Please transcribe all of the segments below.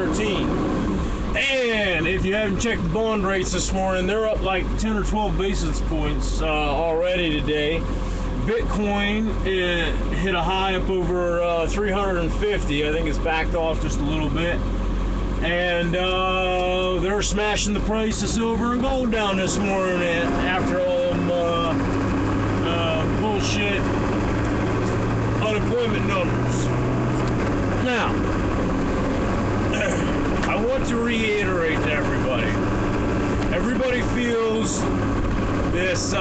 2013. And if you haven't checked the bond rates this morning, they're up like 10 or 12 basis points already today. Bitcoin hit a high up over 350. I think it's backed off just a little bit. And they're smashing the price of silver and gold down this morning after all them bullshit unemployment numbers. Now, I want to reiterate to everybody. Everybody feels this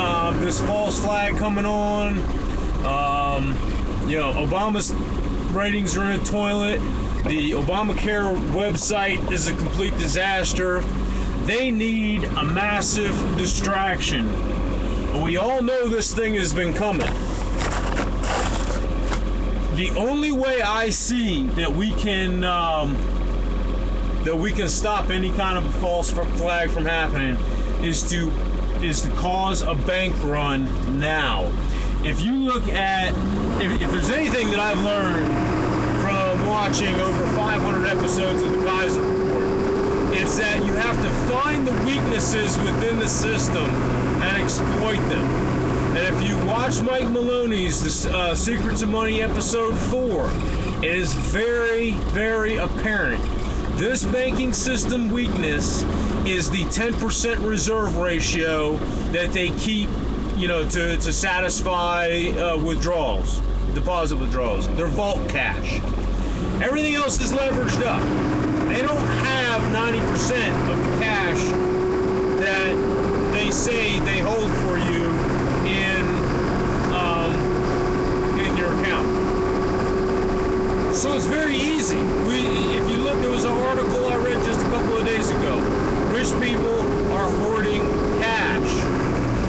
false flag coming on. Obama's ratings are in the toilet. The Obamacare website is a complete disaster. They need a massive distraction. We all know this thing has been coming. The only way I see that we can stop any kind of false flag from happening is to cause a bank run now. If you look at, if there's anything that I've learned from watching over 500 episodes of the Kaiser Report, it's that you have to find the weaknesses within the system and exploit them. And if you watch Mike Maloney's Secrets of Money episode 4, it is very, very apparent. This banking system weakness is the 10% reserve ratio that they keep, to satisfy withdrawals, deposit withdrawals. Their vault cash. Everything else is leveraged up. They don't have 90% of the cash that they say they hold for you in your account. So it's very easy. If you look, there was an article I read just a couple of days ago. Rich people are hoarding cash.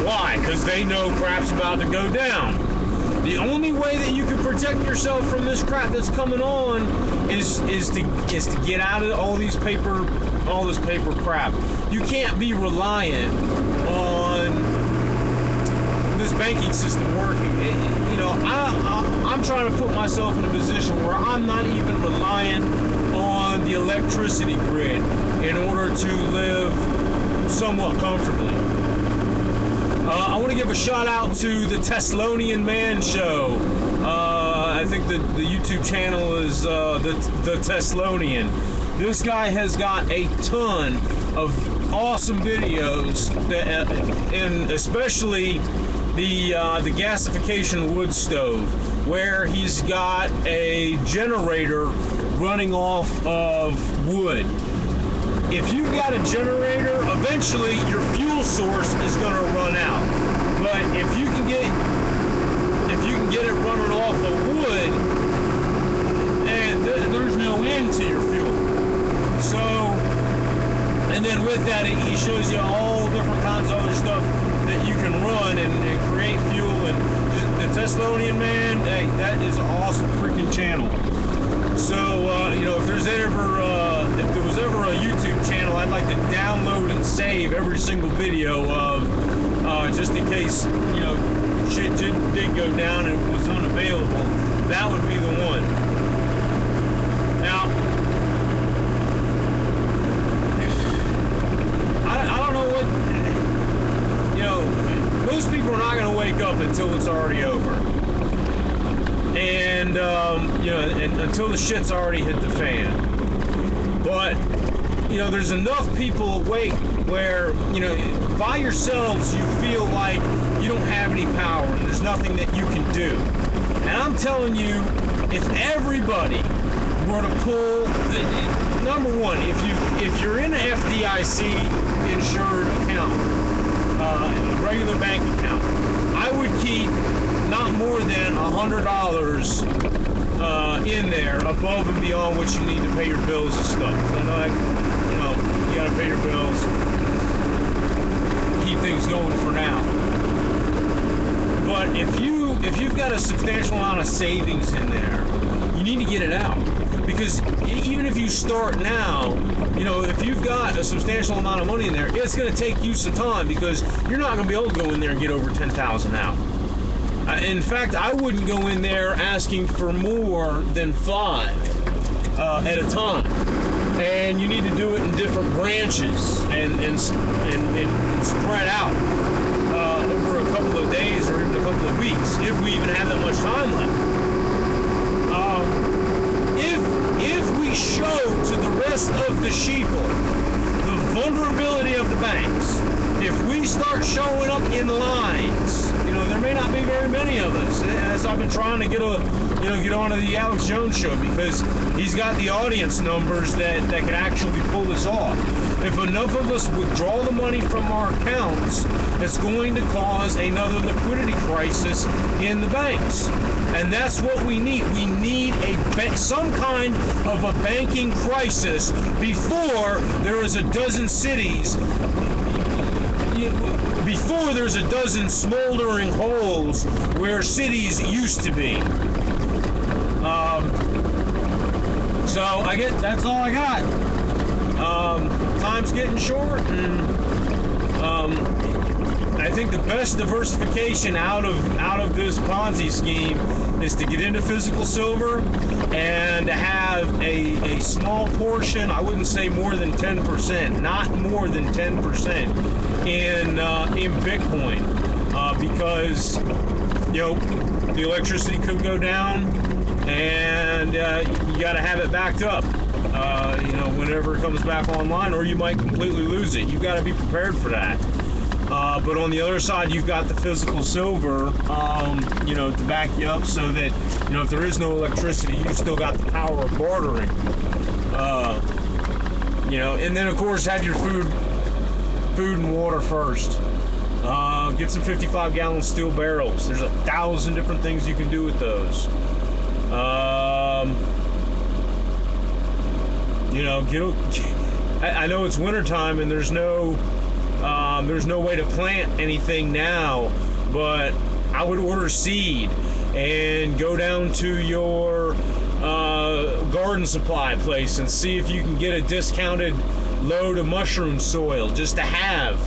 Why? Because they know crap's about to go down. The only way that you can protect yourself from this crap that's coming on is to get out of all this paper crap. You can't be reliant on this banking system working. I'm trying to put myself in a position where I'm not even reliant on the electricity grid in order to live somewhat comfortably. I want to give a shout out to the Thessalonian Man Show. I think the YouTube channel is the Thessalonian. This guy has got a ton of awesome videos, and especially the gasification wood stove, where he's got a generator running off of wood. If you've got a generator, eventually your fuel source is going to run out. But if you can get it running off of wood, and there's no end to your fuel. So, and then with that, he shows you all different kinds of other stuff that you can run and create fuel. And the Thessalonian Man, hey, that is an awesome freaking channel. So, if there was ever a YouTube channel I'd like to download and save every single video of, just in case, shit did go down and it was unavailable, that would be the one. Now, I don't know what, most people are not going to wake up until it's already over. And, and until the shit's already hit the fan. But, there's enough people awake where, by yourselves you feel like you don't have any power and there's nothing that you can do. And I'm telling you, if everybody were to pull, number one, if you're in an FDIC insured account, a regular bank account, I would keep not more than $100 in there above and beyond what you need to pay your bills and stuff. I know, you gotta pay your bills, keep things going for now. But if you've got a substantial amount of savings in there, you need to get it out. Because even if you start now, if you've got a substantial amount of money in there, it's going to take you some time because you're not going to be able to go in there and get over 10,000 out. In fact, I wouldn't go in there asking for more than 5 at a time. and you need to do it in different branches and spread out over a couple of days or even a couple of weeks, if we even have that much time left. If we show to the rest of the sheeple the vulnerability of the banks, if we start showing up in lines, there may not be very many of us. As I've been trying to get onto the Alex Jones show, because he's got the audience numbers that can actually pull this off. If enough of us withdraw the money from our accounts, it's going to cause another liquidity crisis in the banks. And that's what we need. We need some kind of a banking crisis before there is a dozen cities, before there's a dozen smoldering holes where cities used to be. So that's all I got. Time's getting short, and I think the best diversification out of this Ponzi scheme is to get into physical silver and to have a small portion, I wouldn't say more than 10%, not more than 10% in Bitcoin, because the electricity could go down, and you got to have it backed up. Whenever it comes back online, or you might completely lose it. You've got to be prepared for that. But on the other side, you've got the physical silver, to back you up, so that, if there is no electricity, you've still got the power of bartering. And then of course have your food and water first. Get some 55-gallon steel barrels. There's 1,000 different things you can do with those. I know it's wintertime and there's no way to plant anything now, but I would order seed and go down to your garden supply place and see if you can get a discounted load of mushroom soil, just to have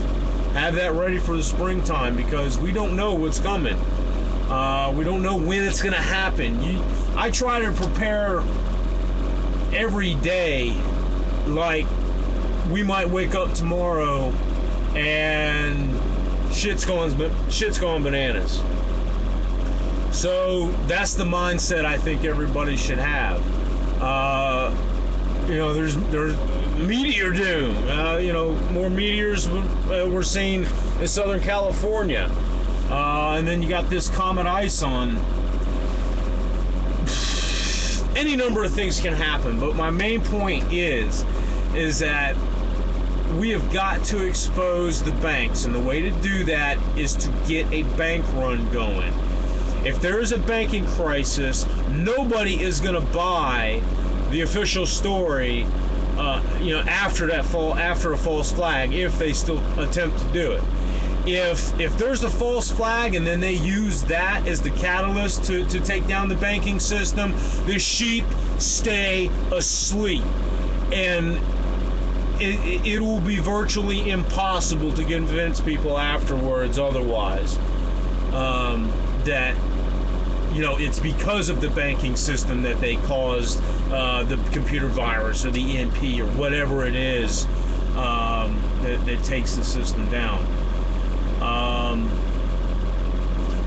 that ready for the springtime, because we don't know what's coming. We don't know when it's going to happen. I try to prepare every day, like we might wake up tomorrow and shit's going bananas. So that's the mindset I think everybody should have. There's meteor doom. More meteors we're seeing in Southern California, and then you got this comet ice on. Any number of things can happen, but my main point is that we have got to expose the banks, and the way to do that is to get a bank run going. If there is a banking crisis, nobody is going to buy the official story, after a false flag, if they still attempt to do it. If there's a false flag and then they use that as the catalyst to take down the banking system, the sheep stay asleep, and it will be virtually impossible to convince people afterwards otherwise, that it's because of the banking system that they caused the computer virus or the EMP or whatever it is that takes the system down.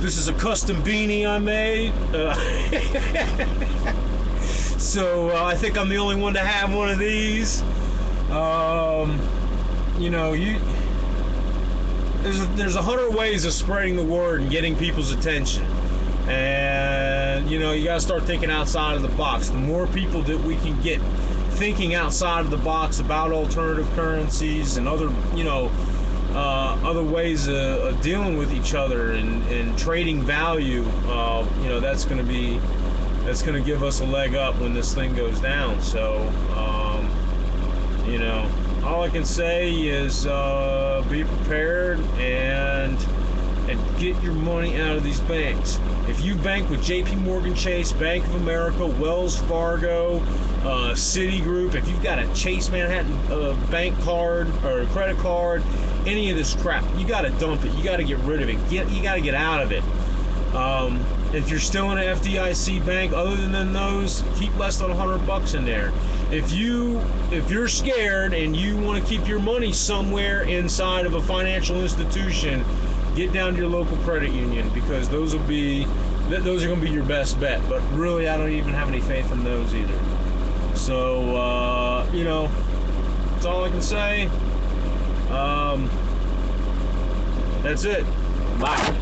This is a custom beanie I made. So I think I'm the only one to have one of these. There's 100 ways of spreading the word and getting people's attention. And you gotta start thinking outside of the box. The more people that we can get thinking outside of the box about alternative currencies and other ways of dealing with each other and trading value, that's going to give us a leg up when this thing goes down. So all I can say is be prepared and get your money out of these banks. If you bank with JP Morgan Chase, Bank of America, Wells Fargo, Citigroup, if you've got a Chase Manhattan bank card or credit card, any of this crap, you got to dump it. You got to get rid of it. You got to get out of it. If you're still in an FDIC bank, other than those, keep less than $100 in there. If you're scared and you want to keep your money somewhere inside of a financial institution, get down to your local credit union, because those are going to be your best bet. But really, I don't even have any faith in those either. So that's all I can say. That's it. Bye.